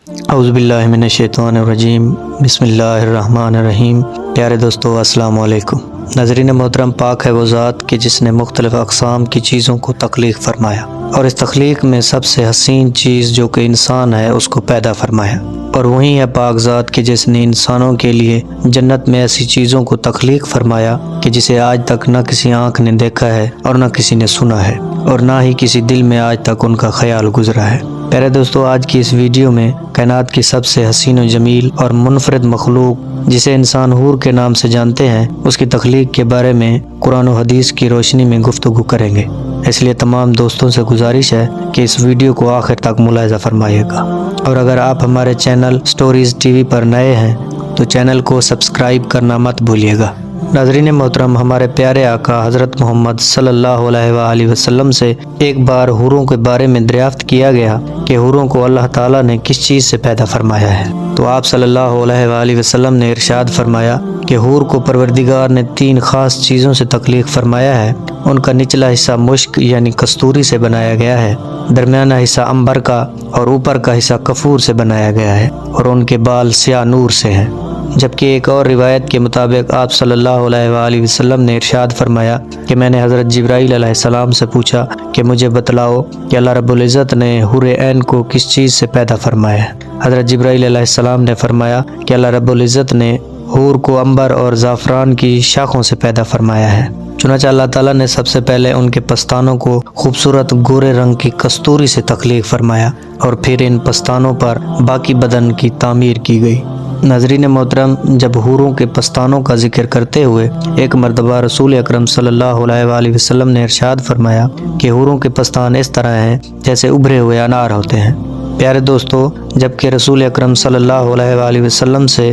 اعوذ باللہ من الشیطان الرجیم، بسم اللہ الرحمن الرحیم۔ پیارے دوستو، السلام علیکم۔ ناظرین محترم، پاک ہے وہ ذات کہ جس نے مختلف اقسام کی چیزوں کو تخلیق فرمایا، اور اس تخلیق میں سب سے حسین چیز جو کہ انسان ہے اس کو پیدا فرمایا۔ اور وہی ہے پاک ذات کہ جس نے انسانوں کے لیے جنت میں ایسی چیزوں کو تخلیق فرمایا کہ جسے آج تک نہ کسی آنکھ نے دیکھا ہے اور نہ کسی نے سنا ہے، اور نہ ہی کسی دل میں آج تک ان کا خیال گزرا ہے۔ پیارے دوستو، آج کی اس ویڈیو میں کائنات کی سب سے حسین و جمیل اور منفرد مخلوق جسے انسان حور کے نام سے جانتے ہیں، اس کی تخلیق کے بارے میں قرآن و حدیث کی روشنی میں گفتگو کریں گے۔ اس لیے تمام دوستوں سے گزارش ہے کہ اس ویڈیو کو آخر تک ملاحظہ فرمائیے گا، اور اگر آپ ہمارے چینل سٹوریز ٹی وی پر نئے ہیں تو چینل کو سبسکرائب کرنا مت بھولیے گا۔ ناظرین محترم، ہمارے پیارے آقا حضرت محمد صلی اللہ علیہ وآلہ وسلم سے ایک بار حوروں کے بارے میں دریافت کیا گیا کہ حوروں کو اللہ تعالیٰ نے کس چیز سے پیدا فرمایا ہے، تو آپ صلی اللہ علیہ وآلہ وسلم نے ارشاد فرمایا کہ حور کو پروردگار نے 3 خاص چیزوں سے تخلیق فرمایا ہے۔ ان کا نچلا حصہ مشک یعنی کستوری سے بنایا گیا ہے، درمیانہ حصہ عنبر کا اور اوپر کا حصہ کفور سے بنایا گیا ہے، اور ان کے بال سیاہ نور سے ہیں۔ جبکہ ایک اور روایت کے مطابق آپ صلی اللہ علیہ وآلہ وسلم نے ارشاد فرمایا کہ میں نے حضرت جبرائیل علیہ السلام سے پوچھا کہ مجھے بتلاؤ کہ اللہ رب العزت نے حور عین کو کس چیز سے پیدا فرمایا ہے۔ حضرت جبرائیل علیہ السلام نے فرمایا کہ اللہ رب العزت نے حور کو عنبر اور زعفران کی شاخوں سے پیدا فرمایا ہے۔ چنانچہ اللہ تعالیٰ نے سب سے پہلے ان کے پستانوں کو خوبصورت گورے رنگ کی کستوری سے تخلیق فرمایا، اور پھر ان پستانوں پر باقی بدن کی تعمیر کی گئی۔ ناظرین محترم، جب حوروں کے پستانوں کا ذکر کرتے ہوئے ایک مرتبہ رسول اکرم صلی اللہ علیہ وآلہ وسلم نے ارشاد فرمایا کہ حوروں کے پستان اس طرح ہیں جیسے ابھرے ہوئے انار ہوتے ہیں۔ پیارے دوستو، جبکہ رسول اکرم صلی اللہ علیہ وآلہ وسلم سے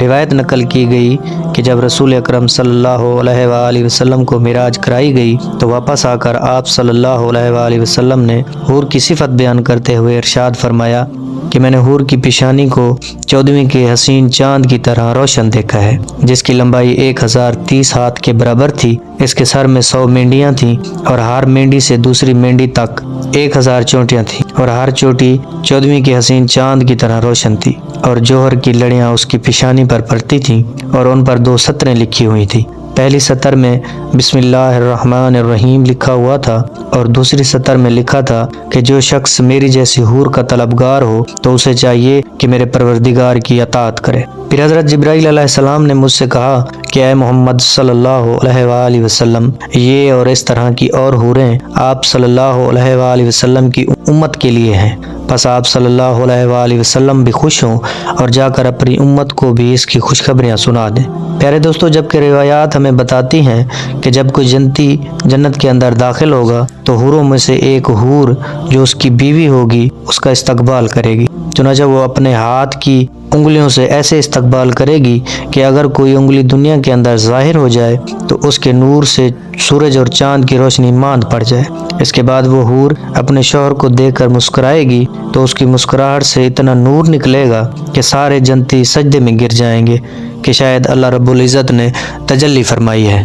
روایت نقل کی گئی کہ جب رسول اکرم صلی اللہ علیہ وآلہ وسلم کو معراج کرائی گئی تو واپس آ کر آپ صلی اللہ علیہ وآلہ وسلم نے حور کی صفت بیان کرتے ہوئے ارشاد فرمایا کہ میں نے حور کی پیشانی کو 14ویں کے حسین چاند کی طرح روشن دیکھا ہے، جس کی لمبائی 1030 ہاتھ کے برابر تھی۔ اس کے سر میں 100 مینڈیاں تھیں، اور ہر مینڈی سے دوسری مینڈی تک 1000 چوٹیاں تھیں، اور ہر چوٹی 14ویں کے حسین چاند کی طرح روشن تھی، اور جوہر کی لڑیاں اس کی پیشانی پر پڑتی تھیں، اور ان پر 2 سطریں لکھی ہوئی تھیں۔ پہلی سطر میں بسم اللہ الرحمن الرحیم لکھا ہوا تھا، اور دوسری سطر میں لکھا تھا کہ جو شخص میری جیسی حور کا طلبگار ہو تو اسے چاہیے کہ میرے پروردگار کی اطاعت کرے۔ پھر حضرت جبرائیل علیہ السلام نے مجھ سے کہا کہ اے محمد صلی اللہ علیہ وآلہ وسلم، یہ اور اس طرح کی اور حوریں آپ صلی اللہ علیہ وآلہ وسلم کی امت کے لیے ہیں، پس آپ صلی اللہ علیہ وآلہ وسلم بھی خوش ہوں اور جا کر اپنی امت کو بھی اس کی خوشخبریاں سنا دیں۔ پیارے دوستو، جبکہ روایات ہمیں بتاتی ہیں کہ جب کوئی جنتی جنت کے اندر داخل ہوگا تو حوروں میں سے ایک حور جو اس کی بیوی ہوگی اس کا استقبال کرے گی، چنانچہ وہ اپنے ہاتھ کی انگلیوں سے ایسے استقبال کرے گی کہ اگر کوئی انگلی دنیا کے اندر ظاہر ہو جائے تو اس کے نور سے سورج اور چاند کی روشنی ماند پڑ جائے۔ اس کے بعد وہ حور اپنے شوہر کو دیکھ کر مسکرائے گی تو اس کی مسکراہٹ سے اتنا نور نکلے گا کہ سارے جنتی سجدے میں گر جائیں گے کہ شاید اللہ رب العزت نے تجلی فرمائی ہے۔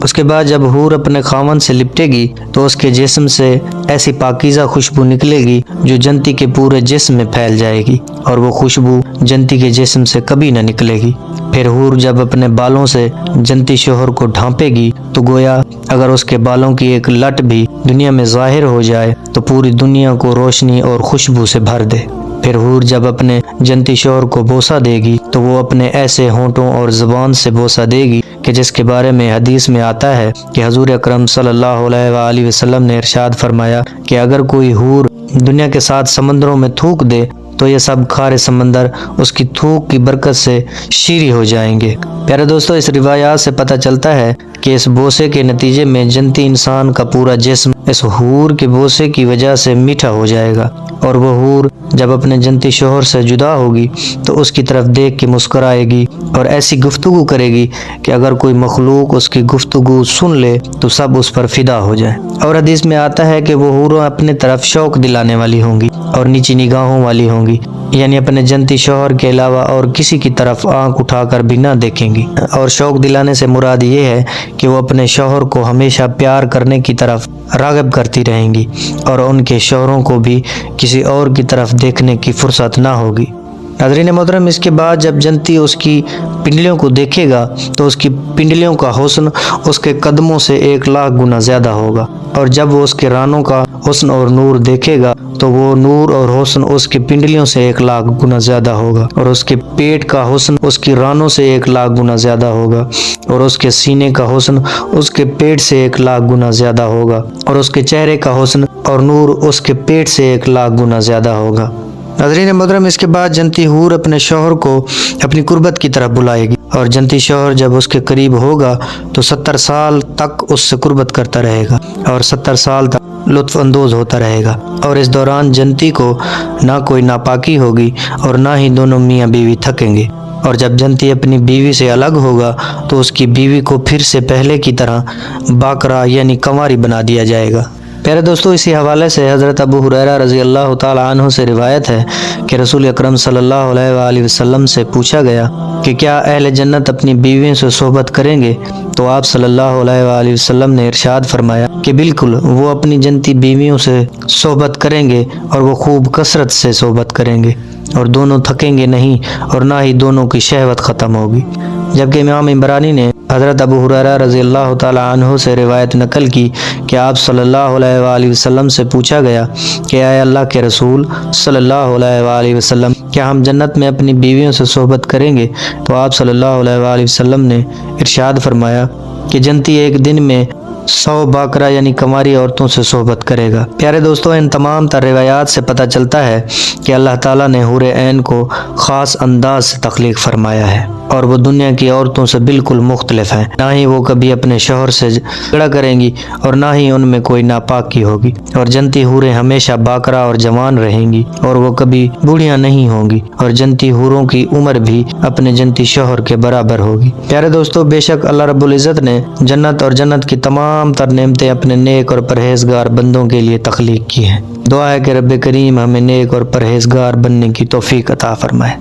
اس کے بعد جب حور اپنے خاوند سے لپٹے گی تو اس کے جسم سے ایسی پاکیزہ خوشبو نکلے گی جو جنتی کے پورے جسم میں پھیل جائے گی، اور وہ خوشبو جنتی کے جسم سے کبھی نہ نکلے گی۔ پھر حور جب اپنے بالوں سے جنتی شوہر کو ڈھانپے گی تو گویا اگر اس کے بالوں کی ایک لٹ بھی دنیا میں ظاہر ہو جائے تو پوری دنیا کو روشنی اور خوشبو سے بھر دے۔ پھر حور جب اپنے جنتی شوہر کو بوسہ دے گی تو وہ اپنے ایسے ہونٹوں اور زبان سے بوسہ دے گی کہ جس کے بارے میں حدیث میں آتا ہے کہ حضور اکرم صلی اللہ علیہ وآلہ وسلم نے ارشاد فرمایا کہ اگر کوئی حور دنیا کے 7 سمندروں میں تھوک دے تو یہ سب کھارے سمندر اس کی تھوک کی برکت سے شیریں ہو جائیں گے۔ پیارے دوستو، اس روایات سے پتہ چلتا ہے کہ اس بوسے کے نتیجے میں جنتی انسان کا پورا جسم اس حور کے بوسے کی وجہ سے میٹھا ہو جائے گا، اور وہ حور جب اپنے جنتی شوہر سے جدا ہوگی تو اس کی طرف دیکھ کے مسکرائے گی اور ایسی گفتگو کرے گی کہ اگر کوئی مخلوق اس کی گفتگو سن لے تو سب اس پر فدا ہو جائے۔ اور حدیث میں آتا ہے کہ وہ حوریں اپنے طرف شوق دلانے والی ہوں گی اور نیچی نگاہوں والی ہوں گی، یعنی اپنے جنتی شوہر کے علاوہ اور کسی کی طرف آنکھ اٹھا کر بھی نہ دیکھیں گی۔ اور شوق دلانے سے مراد یہ ہے کہ وہ اپنے شوہر کو ہمیشہ پیار کرنے کی طرف راغب کرتی رہیں گی اور ان کے شوہروں کو بھی کسی اور کی طرف دیکھنے کی فرصت نہ ہوگی۔ ناظرین محترم، اس کے بعد جب جنتی اس کی پنڈلیوں کو دیکھے گا تو اس کی پنڈلیوں کا حسن اس کے قدموں سے 1,00,000 گنا زیادہ ہوگا، اور جب وہ اس کے رانوں کا حسن اور نور دیکھے گا تو وہ نور اور حسن اس کی پنڈلیوں سے 1,00,000 گنا زیادہ ہوگا، اور اس کے پیٹ کا حسن اس کی رانوں سے 1,00,000 گنا زیادہ ہوگا، اور اس کے سینے کا حسن اس کے پیٹ سے 1,00,000 گنا زیادہ ہوگا، اور اس کے چہرے کا حسن اور نور اس کے پیٹ سے 1,00,000 گنا زیادہ ہوگا۔ ناظرین محترم، اس کے بعد جنتی حور اپنے شوہر کو اپنی قربت کی طرف بلائے گی، اور جنتی شوہر جب اس کے قریب ہوگا تو 70 سال تک اس سے قربت کرتا رہے گا، اور 70 سال تک لطف اندوز ہوتا رہے گا، اور اس دوران جنتی کو نہ کوئی ناپاکی ہوگی اور نہ ہی دونوں میاں بیوی تھکیں گے، اور جب جنتی اپنی بیوی سے الگ ہوگا تو اس کی بیوی کو پھر سے پہلے کی طرح باکرا یعنی کنواری بنا دیا جائے گا۔ پیارے دوستو، اسی حوالے سے حضرت ابو ہریرہ رضی اللہ تعالی عنہ سے روایت ہے کہ رسول اکرم صلی اللہ علیہ وآلہ وسلم سے پوچھا گیا کہ کیا اہل جنت اپنی بیویوں سے صحبت کریں گے؟ تو آپ صلی اللہ علیہ وآلہ وسلم نے ارشاد فرمایا کہ بالکل، وہ اپنی جنتی بیویوں سے صحبت کریں گے، اور وہ خوب کثرت سے صحبت کریں گے، اور دونوں تھکیں گے نہیں، اور نہ ہی دونوں کی شہوت ختم ہوگی۔ جبکہ امام عمرانی نے حضرت ابو ہریرہ رضی اللہ تعالی عنہ سے روایت نقل کی کہ آپ صلی اللہ علیہ وآلہ وسلم سے پوچھا گیا کہ اے اللہ کے رسول صلی اللہ علیہ وآلہ وسلم، کیا ہم جنت میں اپنی بیویوں سے صحبت کریں گے؟ تو آپ صلی اللہ علیہ وآلہ وسلم نے ارشاد فرمایا کہ جنتی ایک دن میں 100 باکرا یعنی کنواری عورتوں سے صحبت کرے گا۔ پیارے دوستو، ان تمام تر روایات سے پتہ چلتا ہے کہ اللہ تعالیٰ نے حور عین کو خاص انداز سے تخلیق فرمایا ہے، اور وہ دنیا کی عورتوں سے بالکل مختلف ہیں۔ نہ ہی وہ کبھی اپنے شوہر سے جھگڑا کریں گی، اور نہ ہی ان میں کوئی ناپاکی ہوگی، اور جنتی حوریں ہمیشہ باکرا اور جوان رہیں گی، اور وہ کبھی بوڑھیاں نہیں ہوں گی، اور جنتی حوروں کی عمر بھی اپنے جنتی شوہر کے برابر ہوگی۔ پیارے دوستو، بے شک اللہ رب العزت نے جنت اور جنت کی تمام تر نعمتیں اپنے نیک اور پرہیزگار بندوں کے لیے تخلیق کی ہیں۔ دعا ہے کہ رب کریم ہمیں نیک اور پرہیزگار بننے کی توفیق عطا فرمائے۔